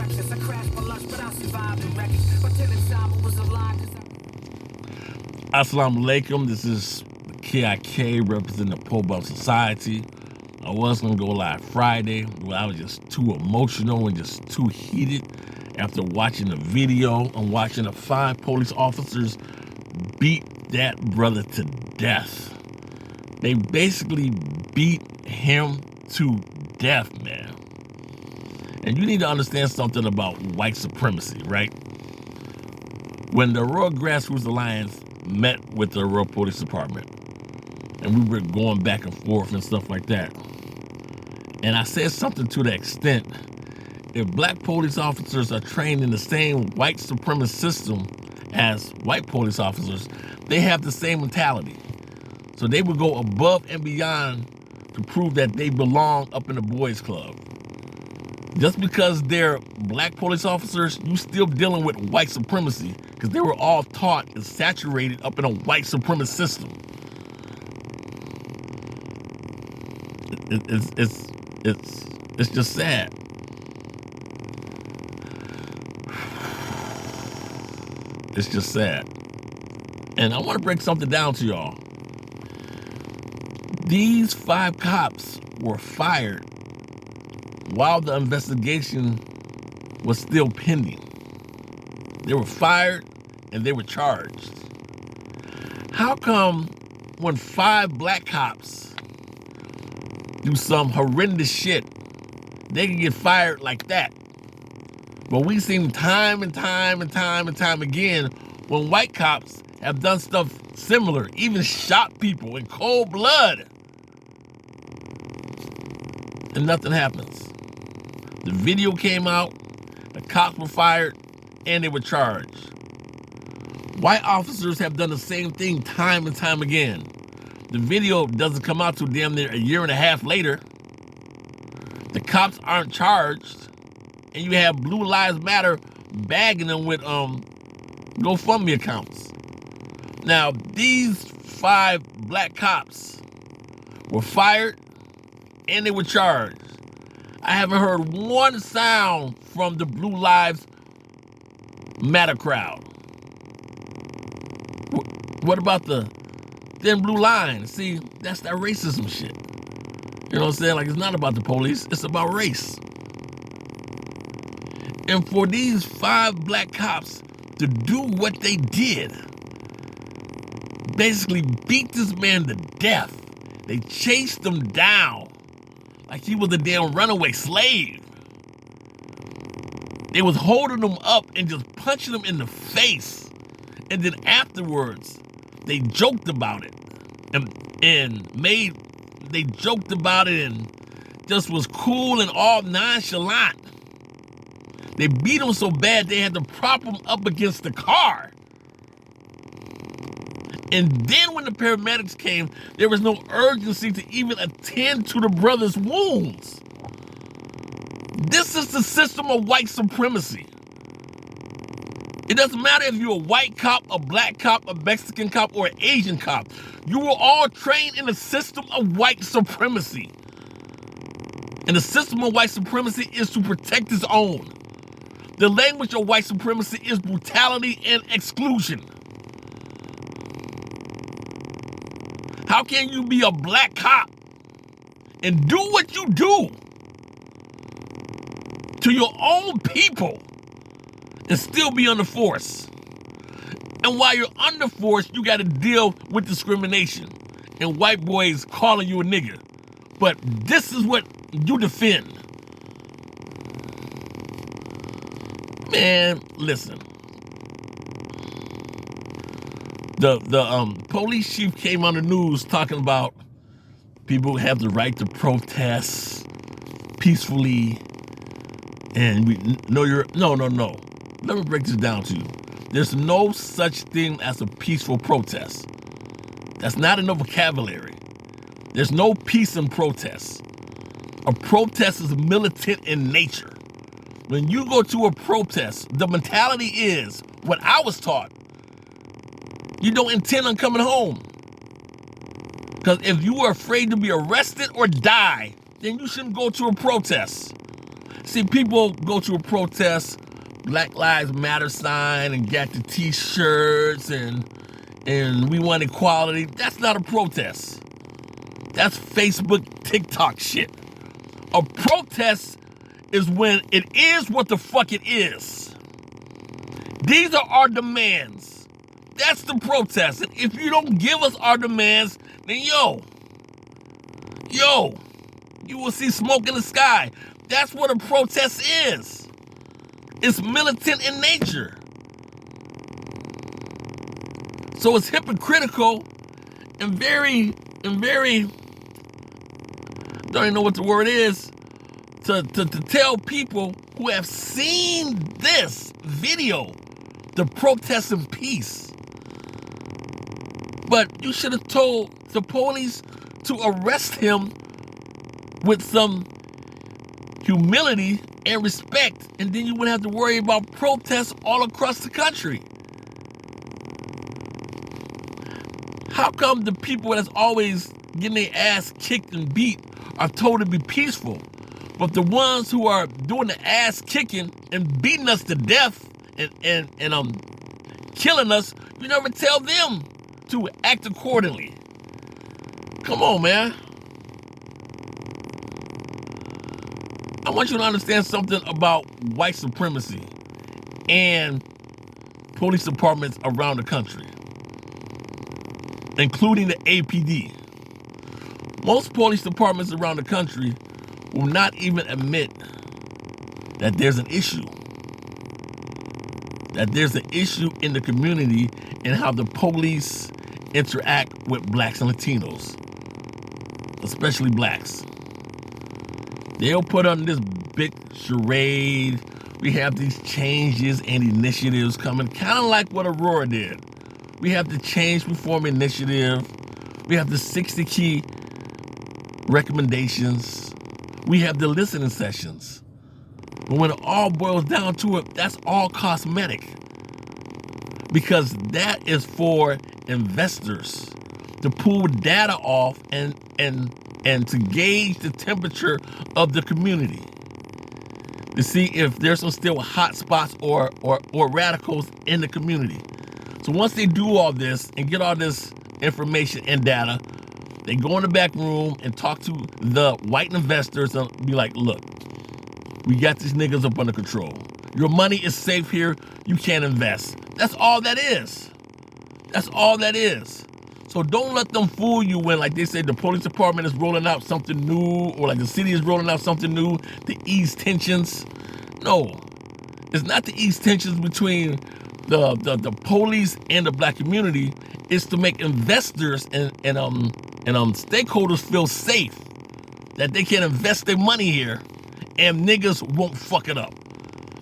breakfast. I crashed my lunch, but I survived the wreckage. My tenant Simon was alive. Assalamu alaikum. This is KIK representing the POBUMS Society. I was going to go live Friday, but I was just too emotional and just too heated after watching the video and watching the 5 police officers beat that brother to death. They basically beat him to death, man. And you need to understand something about white supremacy, right? When the Royal Grassroots Alliance met with the Royal Police Department, and we were going back and forth and stuff like that, and I said something to the extent, if black police officers are trained in the same white supremacist system as white police officers, they have the same mentality. So they would go above and beyond to prove that they belong up in the boys club. Just because they're black police officers, you still dealing with white supremacy because they were all taught and saturated up in a white supremacist system. It's just sad. It's just sad. And I want to break something down to y'all. These 5 cops were fired while the investigation was still pending. They were fired and they were charged. How come when 5 black cops do some horrendous shit, they can get fired like that? But we've seen time and time again when white cops have done stuff similar, even shot people in cold blood, and nothing happens. The video came out, the cops were fired, and they were charged. White officers have done the same thing time and time again. The video doesn't come out till damn near a year and a half later. The cops aren't charged, and you have Blue Lives Matter bagging them with GoFundMe accounts. Now, these 5 black cops were fired and they were charged. I haven't heard one sound from the Blue Lives Matter crowd. What about the thin blue line? See, that's that racism shit. You know what I'm saying? Like, it's not about the police, it's about race. And for these 5 black cops to do what they did, basically beat this man to death. They chased him down like he was a damn runaway slave. They was holding him up and just punching him in the face. And then afterwards, they joked about it they joked about it and just was cool and all nonchalant. They beat him so bad they had to prop him up against the car. And then when the paramedics came, there was no urgency to even attend to the brother's wounds. This is the system of white supremacy. It doesn't matter if you're a white cop, a black cop, a Mexican cop, or an Asian cop. You were all trained in the system of white supremacy. And the system of white supremacy is to protect its own. The language of white supremacy is brutality and exclusion. How can you be a black cop and do what you do to your own people and still be under force? And while you're under force, you got to deal with discrimination and white boys calling you a nigger. But this is what you defend. Man, listen. The police chief came on the news talking about people have the right to protest peacefully, and no. Let me break this down to you. There's no such thing as a peaceful protest. That's not in the vocabulary. There's no peace in protest. A protest is militant in nature. When you go to a protest, the mentality is what I was taught. You don't intend on coming home. Because if you are afraid to be arrested or die, then you shouldn't go to a protest. See, people go to a protest, Black Lives Matter sign, and got the t-shirts and we want equality. That's not a protest. That's Facebook, TikTok shit. A protest is when it is what the fuck it is. These are our demands. That's the protest. And if you don't give us our demands, then yo, you will see smoke in the sky. That's what a protest is. It's militant in nature. So it's hypocritical and very, don't even know what the word is, to tell people who have seen this video to protest in peace. But you should have told the police to arrest him with some humility and respect, and then you wouldn't have to worry about protests all across the country. How come the people that's always getting their ass kicked and beat are told to be peaceful, but the ones who are doing the ass kicking and beating us to death and killing us, you never tell them to act accordingly? Come on, man. I want you to understand something about white supremacy and police departments around the country, including the APD. Most police departments around the country will not even admit that there's an issue. That there's an issue in the community and how the police interact with blacks and Latinos, especially blacks. They'll put on this big charade. We have these changes and initiatives coming, kind of like what Aurora did. We have the Change Reform Initiative. We have the 60 key recommendations. We have the listening sessions. But when it all boils down to it, that's all cosmetic. Because that is for investors to pull data off and to gauge the temperature of the community, to see if there's some still hot spots or radicals in the community. So once they do all this and get all this information and data, they go in the back room and talk to the white investors and be like, look, we got these niggas up under control. Your money is safe here. You can't invest. That's all that is. That's all that is. So don't let them fool you when, like they say, the police department is rolling out something new, or like the city is rolling out something new to ease tensions. No, it's not to ease tensions between the police and the black community. It's to make investors and stakeholders feel safe that they can invest their money here and niggas won't fuck it up.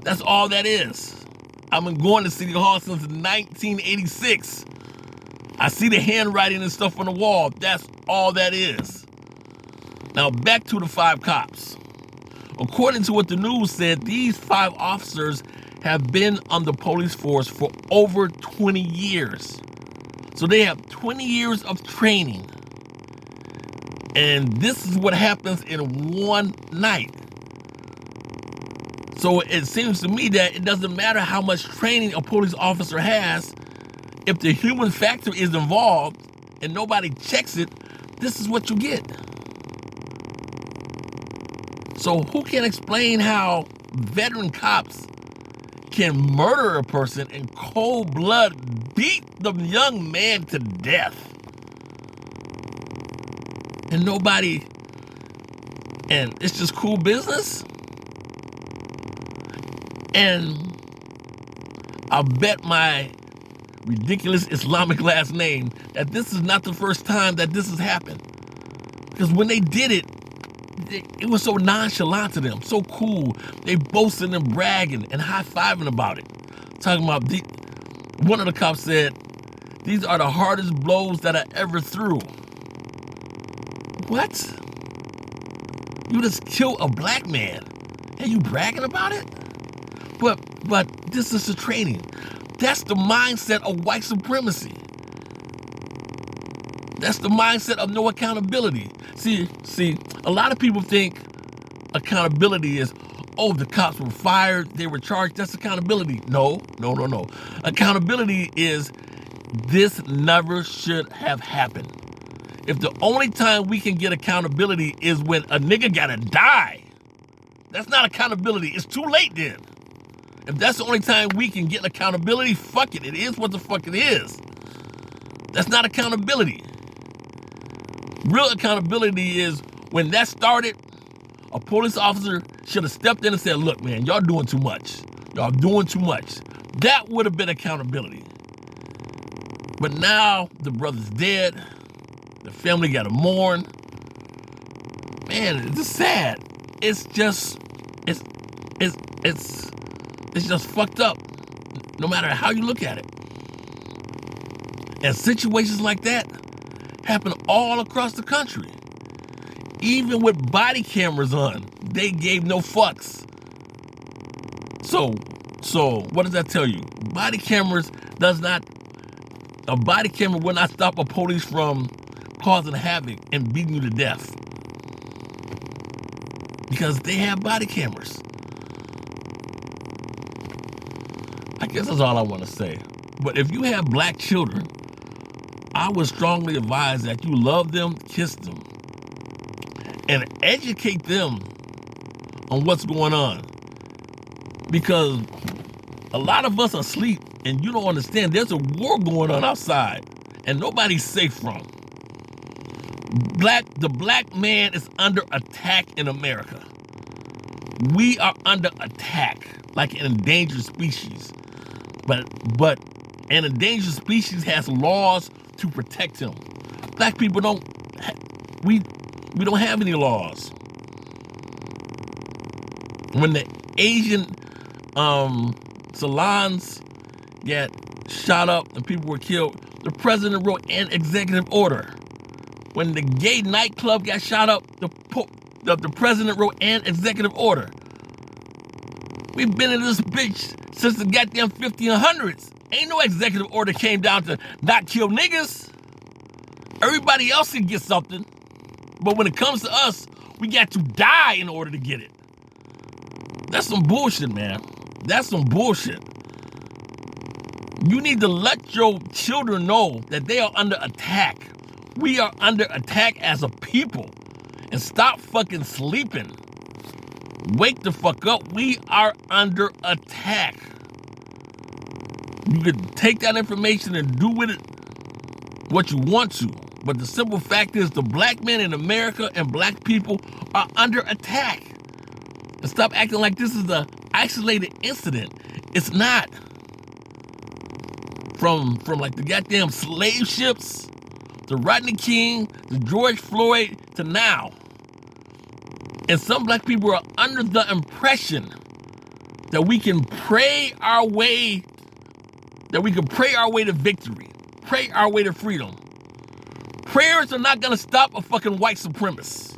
That's all that is. I've been going to City Hall since 1986. I see the handwriting and stuff on the wall. That's all that is. Now back to the 5 cops. According to what the news said, these 5 officers have been on the police force for over 20 years. So they have 20 years of training. And this is what happens in one night. So it seems to me that it doesn't matter how much training a police officer has. If the human factor is involved and nobody checks it, this is what you get. So who can explain how veteran cops can murder a person in cold blood, beat the young man to death, and nobody, and it's just cool business? And I'll bet my ridiculous Islamic last name that this is not the first time that this has happened. Because when they did it, it was so nonchalant to them, so cool. They boasting and bragging and high-fiving about it. Talking about, one of the cops said, these are the hardest blows that I ever threw. What? You just killed a black man and you bragging about it? But this is the training. That's the mindset of white supremacy. That's the mindset of no accountability. See, a lot of people think accountability is, oh, the cops were fired, they were charged. That's accountability. No. Accountability is this never should have happened. If the only time we can get accountability is when a nigga gotta die, that's not accountability. It's too late then. If that's the only time we can get accountability, fuck it. It is what the fuck it is. That's not accountability. Real accountability is when that started, a police officer should have stepped in and said, look, man, y'all doing too much. Y'all doing too much. That would have been accountability. But now the brother's dead. The family got to mourn. Man, it's just sad. It's just fucked up, no matter how you look at it. And situations like that happen all across the country. Even with body cameras on, they gave no fucks. So what does that tell you? A body camera will not stop a police from causing havoc and beating you to death. Because they have body cameras. I guess that's all I want to say. But if you have black children, I would strongly advise that you love them, kiss them, and educate them on what's going on. Because a lot of us are asleep and you don't understand there's a war going on outside and nobody's safe from. The black man is under attack in America. We are under attack like an endangered species. But an endangered species has laws to protect him. Black people don't have any laws. When the Asian salons got shot up and people were killed, the president wrote an executive order. When the gay nightclub got shot up, the president wrote an executive order. We've been in this bitch since the goddamn 1500s. Ain't no executive order came down to not kill niggas. Everybody else can get something. But when it comes to us, we got to die in order to get it. That's some bullshit, man. That's some bullshit. You need to let your children know that they are under attack. We are under attack as a people. And stop fucking sleeping. Wake the fuck up. We are under attack. You can take that information and do with it what you want to. But the simple fact is the black men in America and black people are under attack. And stop acting like this is an isolated incident. It's not. From like the goddamn slave ships to Rodney King to George Floyd to now. And some black people are under the impression that we can pray our way to victory, pray our way to freedom. Prayers are not gonna stop a fucking white supremacist.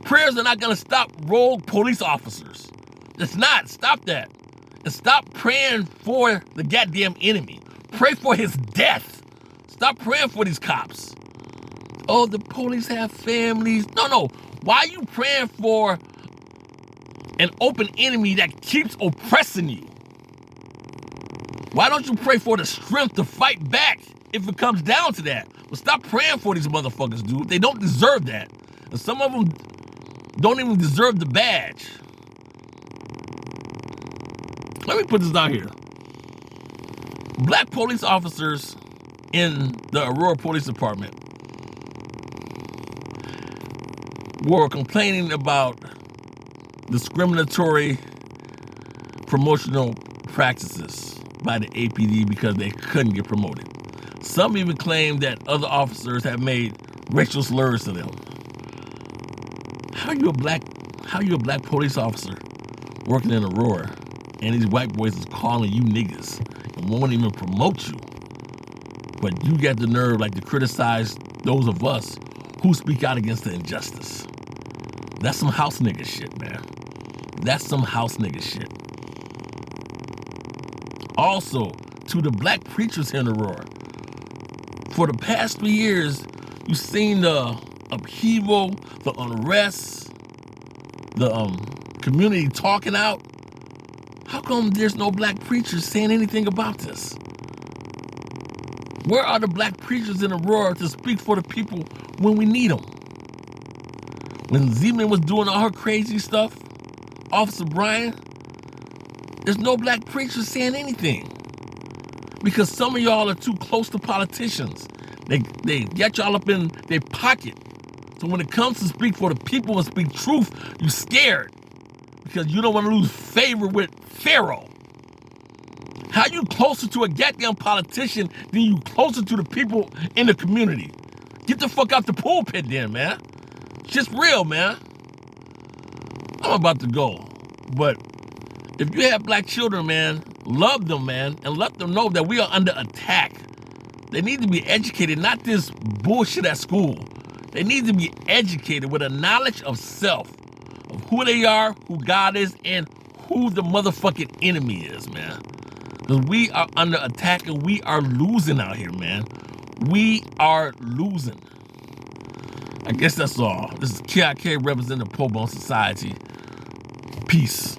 Prayers are not gonna stop rogue police officers. It's not. Stop that. And stop praying for the goddamn enemy. Pray for his death. Stop praying for these cops. Oh, the police have families. No. Why are you praying for an open enemy that keeps oppressing you? Why don't you pray for the strength to fight back if it comes down to that? But stop praying for these motherfuckers, dude. They don't deserve that. And some of them don't even deserve the badge. Let me put this out here. Black police officers in the Aurora Police Department were complaining about discriminatory promotional practices by the APD because they couldn't get promoted. Some even claimed that other officers have made racial slurs to them. How are you a black police officer working in Aurora and these white boys is calling you niggas and won't even promote you? But you got the nerve like to criticize those of us who speak out against the injustice. That's some house nigga shit, man. That's some house nigga shit. Also, to the black preachers here in Aurora, for the past 3 years, you've seen the upheaval, the unrest, the community talking out. How come there's no black preachers saying anything about this? Where are the black preachers in Aurora to speak for the people when we need them? When Zeman was doing all her crazy stuff, Officer Brian, there's no black preachers saying anything. Because some of y'all are too close to politicians. They get y'all up in their pocket. So when it comes to speak for the people and speak truth, you're scared. Because you don't want to lose favor with Pharaoh. How you closer to a goddamn politician than you closer to the people in the community? Get the fuck out the pulpit then, man. It's just real, man. I'm about to go. But if you have black children, man, love them, man, and let them know that we are under attack. They need to be educated, not this bullshit at school. They need to be educated with a knowledge of self, of who they are, who God is, and who the motherfucking enemy is, man. Because we are under attack and we are losing out here, man. We are losing. I guess that's all. This is KIK representing the POBUMS Society. Peace.